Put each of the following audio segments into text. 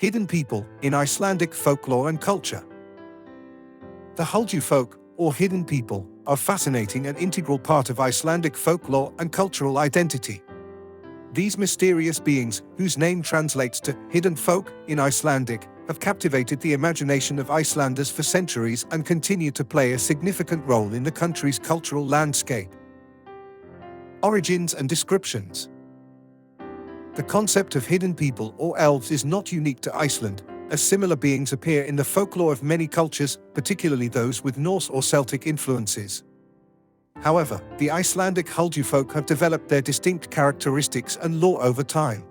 Hidden people in Icelandic folklore and culture. The Huldufólk, or hidden people, are fascinating and integral part of Icelandic folklore and cultural identity. These mysterious beings, whose name translates to hidden folk in Icelandic, have captivated the imagination of Icelanders for centuries and continue to play a significant role in the country's cultural landscape. Origins and descriptions. The concept of hidden people or elves is not unique to Iceland, as similar beings appear in the folklore of many cultures, particularly those with Norse or Celtic influences. However, the Icelandic Huldufólk have developed their distinct characteristics and lore over time.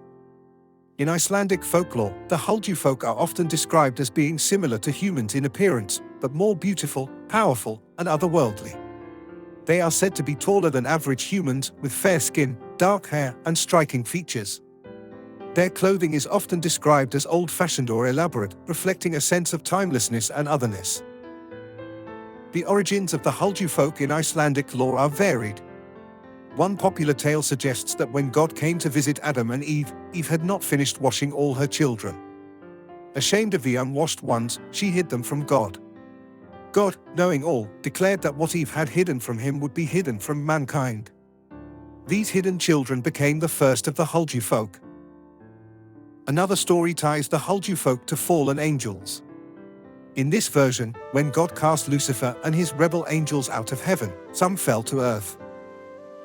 In Icelandic folklore, the Huldufólk are often described as being similar to humans in appearance, but more beautiful, powerful, and otherworldly. They are said to be taller than average humans, with fair skin, dark hair, and striking features. Their clothing is often described as old-fashioned or elaborate, reflecting a sense of timelessness and otherness. The origins of the Huldufólk in Icelandic lore are varied. One popular tale suggests that when God came to visit Adam and Eve, Eve had not finished washing all her children. Ashamed of the unwashed ones, she hid them from God. God, knowing all, declared that what Eve had hidden from him would be hidden from mankind. These hidden children became the first of the Huldufólk. Another story ties the Huldufólk to fallen angels. In this version, when God cast Lucifer and his rebel angels out of heaven, some fell to earth.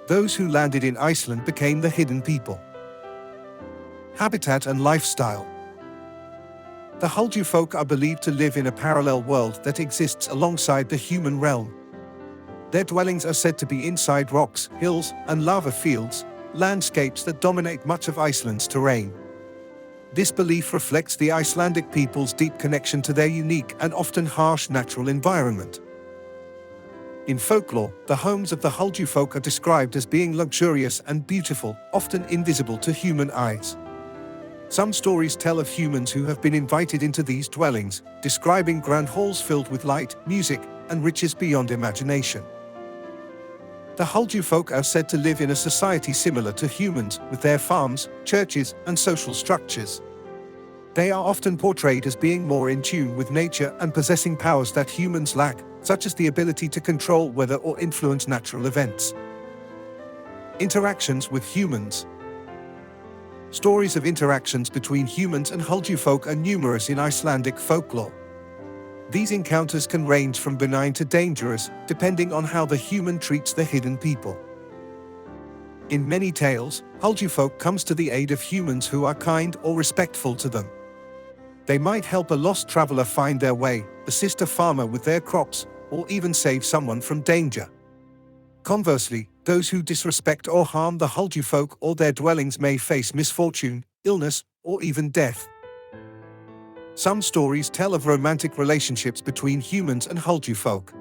Those who landed in Iceland became the hidden people. Habitat and lifestyle. The Huldufólk are believed to live in a parallel world that exists alongside the human realm. Their dwellings are said to be inside rocks, hills, and lava fields, landscapes that dominate much of Iceland's terrain. This belief reflects the Icelandic people's deep connection to their unique and often harsh natural environment. In folklore, the homes of the Huldufólk are described as being luxurious and beautiful, often invisible to human eyes. Some stories tell of humans who have been invited into these dwellings, describing grand halls filled with light, music, and riches beyond imagination. The Huldufólk are said to live in a society similar to humans, with their farms, churches, and social structures. They are often portrayed as being more in tune with nature and possessing powers that humans lack, such as the ability to control weather or influence natural events. Interactions with humans. Stories of interactions between humans and Huldufólk are numerous in Icelandic folklore. These encounters can range from benign to dangerous, depending on how the human treats the hidden people. In many tales, Huldufólk comes to the aid of humans who are kind or respectful to them. They might help a lost traveler find their way, assist a farmer with their crops, or even save someone from danger. Conversely, those who disrespect or harm the Huldufólk or their dwellings may face misfortune, illness, or even death. Some stories tell of romantic relationships between humans and Huldufólk.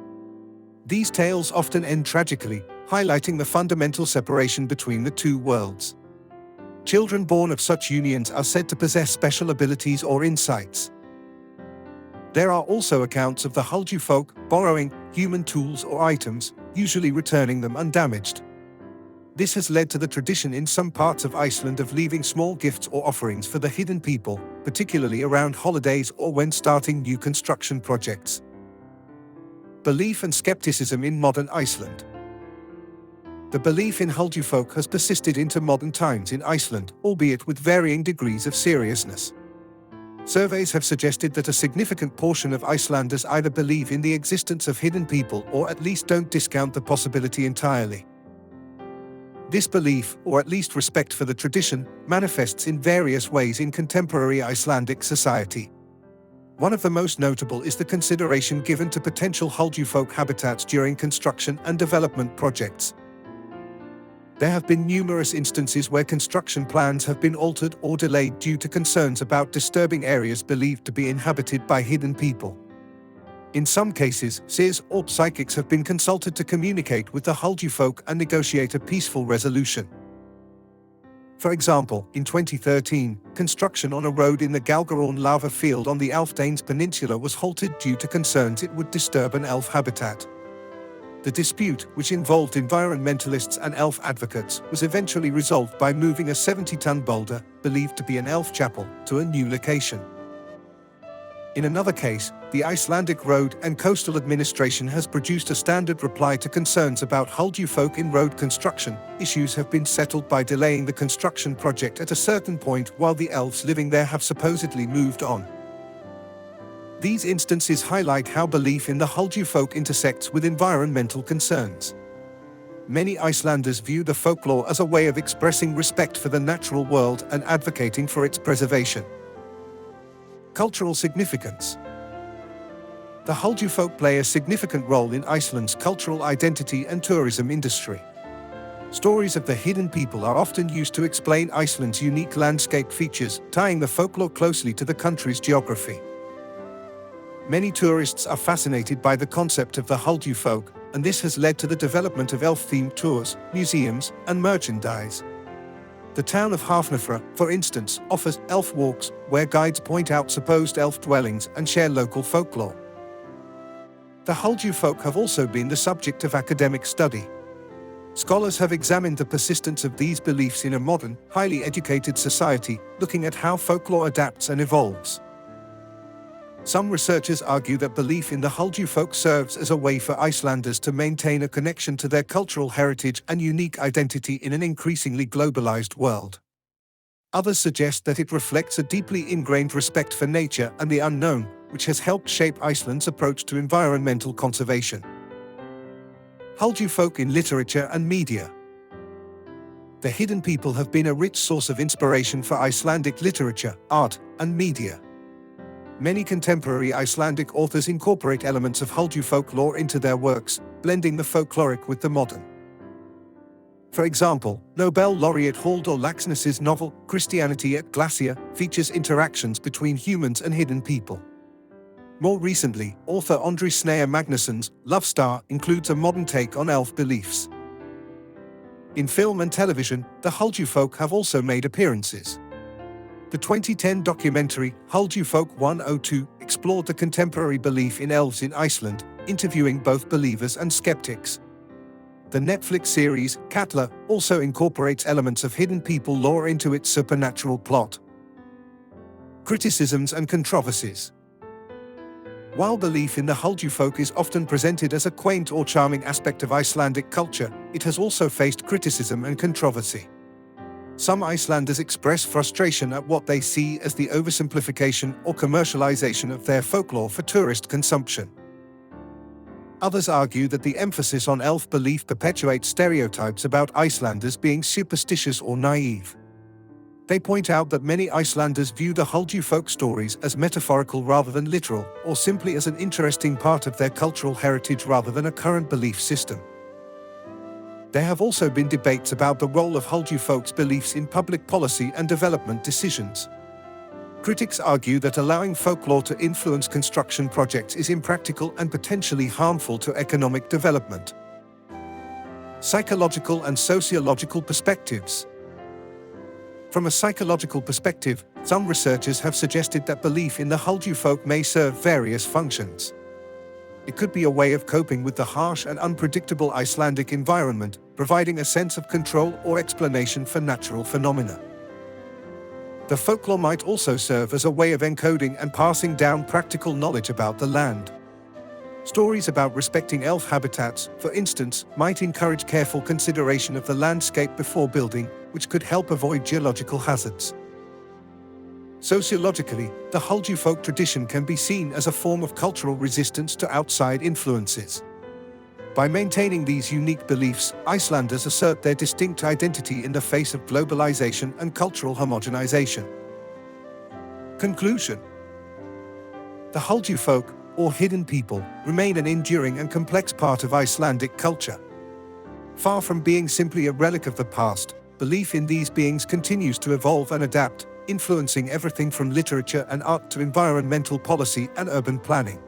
These tales often end tragically, highlighting the fundamental separation between the two worlds. Children born of such unions are said to possess special abilities or insights. There are also accounts of the Huldufólk borrowing human tools or items, usually returning them undamaged. This has led to the tradition in some parts of Iceland of leaving small gifts or offerings for the hidden people, particularly around holidays or when starting new construction projects. Belief and skepticism in modern Iceland. The belief in Huldufólk has persisted into modern times in Iceland, albeit with varying degrees of seriousness. Surveys have suggested that a significant portion of Icelanders either believe in the existence of hidden people or at least don't discount the possibility entirely. This belief, or at least respect for the tradition, manifests in various ways in contemporary Icelandic society. One of the most notable is the consideration given to potential Huldufólk habitats during construction and development projects. There have been numerous instances where construction plans have been altered or delayed due to concerns about disturbing areas believed to be inhabited by hidden people. In some cases, seers or psychics have been consulted to communicate with the Huldufólk and negotiate a peaceful resolution. For example, in 2013, construction on a road in the Galgarón lava field on the Alfdanes Peninsula was halted due to concerns it would disturb an elf habitat. The dispute, which involved environmentalists and elf advocates, was eventually resolved by moving a 70-ton boulder, believed to be an elf chapel, to a new location. In another case, the Icelandic Road and Coastal Administration has produced a standard reply to concerns about Huldufólk in road construction. Issues have been settled by delaying the construction project at a certain point while the elves living there have supposedly moved on. These instances highlight how belief in the Huldufólk intersects with environmental concerns. Many Icelanders view the folklore as a way of expressing respect for the natural world and advocating for its preservation. Cultural significance. The Huldufólk play a significant role in Iceland's cultural identity and tourism industry. Stories of the hidden people are often used to explain Iceland's unique landscape features, tying the folklore closely to the country's geography. Many tourists are fascinated by the concept of the Huldufólk, and this has led to the development of elf-themed tours, museums, and merchandise. The town of Hafnarfjörður, for instance, offers elf walks, where guides point out supposed elf dwellings and share local folklore. The Huldufólk have also been the subject of academic study. Scholars have examined the persistence of these beliefs in a modern, highly educated society, looking at how folklore adapts and evolves. Some researchers argue that belief in the Huldufólk serves as a way for Icelanders to maintain a connection to their cultural heritage and unique identity in an increasingly globalized world. Others suggest that it reflects a deeply ingrained respect for nature and the unknown, which has helped shape Iceland's approach to environmental conservation. Huldufólk in literature and media. The hidden people have been a rich source of inspiration for Icelandic literature, art, and media. Many contemporary Icelandic authors incorporate elements of Huldufólk lore into their works, blending the folkloric with the modern. For example, Nobel laureate Halldór Laxness's novel, Christianity at Glacier, features interactions between humans and hidden people. More recently, author Andri Snæ Magnusson's Love Star includes a modern take on elf beliefs. In film and television, the Huldufólk have also made appearances. The 2010 documentary, Huldufólk 102, explored the contemporary belief in elves in Iceland, interviewing both believers and skeptics. The Netflix series, Katla, also incorporates elements of hidden people lore into its supernatural plot. Criticisms and controversies. While belief in the Huldufólk is often presented as a quaint or charming aspect of Icelandic culture, it has also faced criticism and controversy. Some Icelanders express frustration at what they see as the oversimplification or commercialization of their folklore for tourist consumption. Others argue that the emphasis on elf belief perpetuates stereotypes about Icelanders being superstitious or naive. They point out that many Icelanders view the Huldufólk stories as metaphorical rather than literal, or simply as an interesting part of their cultural heritage rather than a current belief system. There have also been debates about the role of Huldufólk's beliefs in public policy and development decisions. Critics argue that allowing folklore to influence construction projects is impractical and potentially harmful to economic development. Psychological and sociological perspectives. From a psychological perspective, some researchers have suggested that belief in the Huldufólk may serve various functions. It could be a way of coping with the harsh and unpredictable Icelandic environment, providing a sense of control or explanation for natural phenomena. The folklore might also serve as a way of encoding and passing down practical knowledge about the land. Stories about respecting elf habitats, for instance, might encourage careful consideration of the landscape before building, which could help avoid geological hazards. Sociologically, the Huldufólk tradition can be seen as a form of cultural resistance to outside influences. By maintaining these unique beliefs, Icelanders assert their distinct identity in the face of globalization and cultural homogenization. Conclusion. The Huldufólk, or hidden people, remain an enduring and complex part of Icelandic culture. Far from being simply a relic of the past, belief in these beings continues to evolve and adapt, influencing everything from literature and art to environmental policy and urban planning.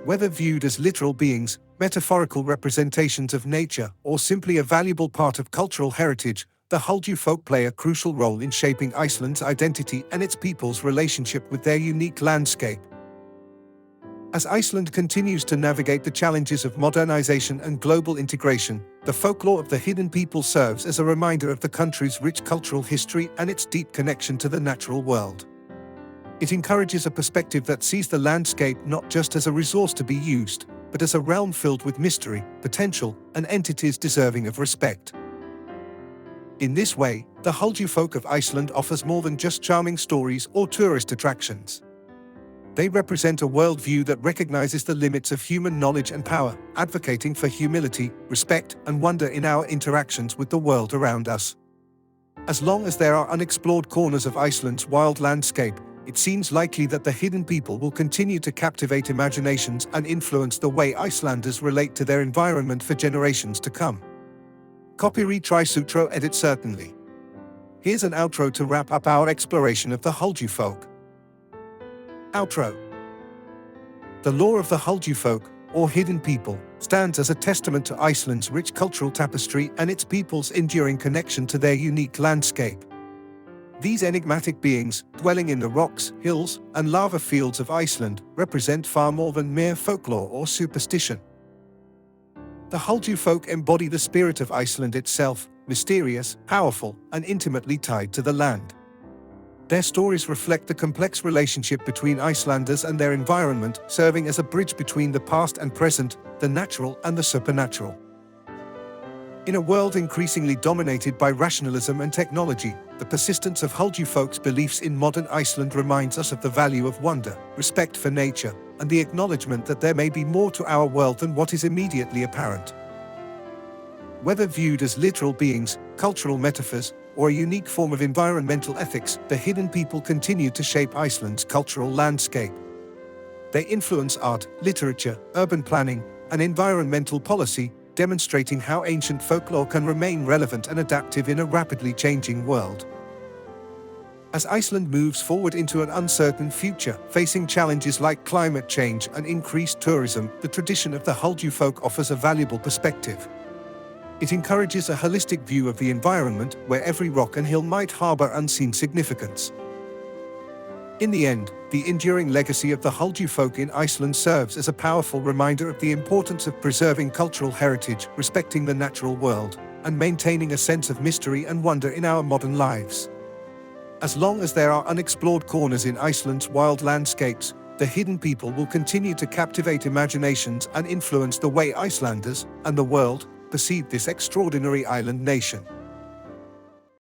Whether viewed as literal beings, metaphorical representations of nature, or simply a valuable part of cultural heritage, the Huldufólk play a crucial role in shaping Iceland's identity and its people's relationship with their unique landscape. As Iceland continues to navigate the challenges of modernization and global integration, the folklore of the hidden people serves as a reminder of the country's rich cultural history and its deep connection to the natural world. It encourages a perspective that sees the landscape not just as a resource to be used, but as a realm filled with mystery, potential, and entities deserving of respect. In this way, the Huldufólk of Iceland offers more than just charming stories or tourist attractions. They represent a worldview that recognizes the limits of human knowledge and power, advocating for humility, respect, and wonder in our interactions with the world around us. As long as there are unexplored corners of Iceland's wild landscape, it seems likely that the hidden people will continue to captivate imaginations and influence the way Icelanders relate to their environment for generations to come. Copyright Trisutro edit certainly. Here's an outro to wrap up our exploration of the Huldufólk. Outro. The lore of the Huldufólk, or hidden people, stands as a testament to Iceland's rich cultural tapestry and its people's enduring connection to their unique landscape. These enigmatic beings, dwelling in the rocks, hills, and lava fields of Iceland, represent far more than mere folklore or superstition. The Huldufólk embody the spirit of Iceland itself, mysterious, powerful, and intimately tied to the land. Their stories reflect the complex relationship between Icelanders and their environment, serving as a bridge between the past and present, the natural and the supernatural. In a world increasingly dominated by rationalism and technology, the persistence of Huldufólk's beliefs in modern Iceland reminds us of the value of wonder, respect for nature, and the acknowledgement that there may be more to our world than what is immediately apparent. Whether viewed as literal beings, cultural metaphors, or a unique form of environmental ethics, the hidden people continue to shape Iceland's cultural landscape. They influence art, literature, urban planning, and environmental policy, demonstrating how ancient folklore can remain relevant and adaptive in a rapidly changing world. As Iceland moves forward into an uncertain future, facing challenges like climate change and increased tourism, the tradition of the Huldufólk offers a valuable perspective. It encourages a holistic view of the environment, where every rock and hill might harbor unseen significance. In the end, the enduring legacy of the Huldufólk in Iceland serves as a powerful reminder of the importance of preserving cultural heritage, respecting the natural world, and maintaining a sense of mystery and wonder in our modern lives. As long as there are unexplored corners in Iceland's wild landscapes, the hidden people will continue to captivate imaginations and influence the way Icelanders, and the world, perceive this extraordinary island nation.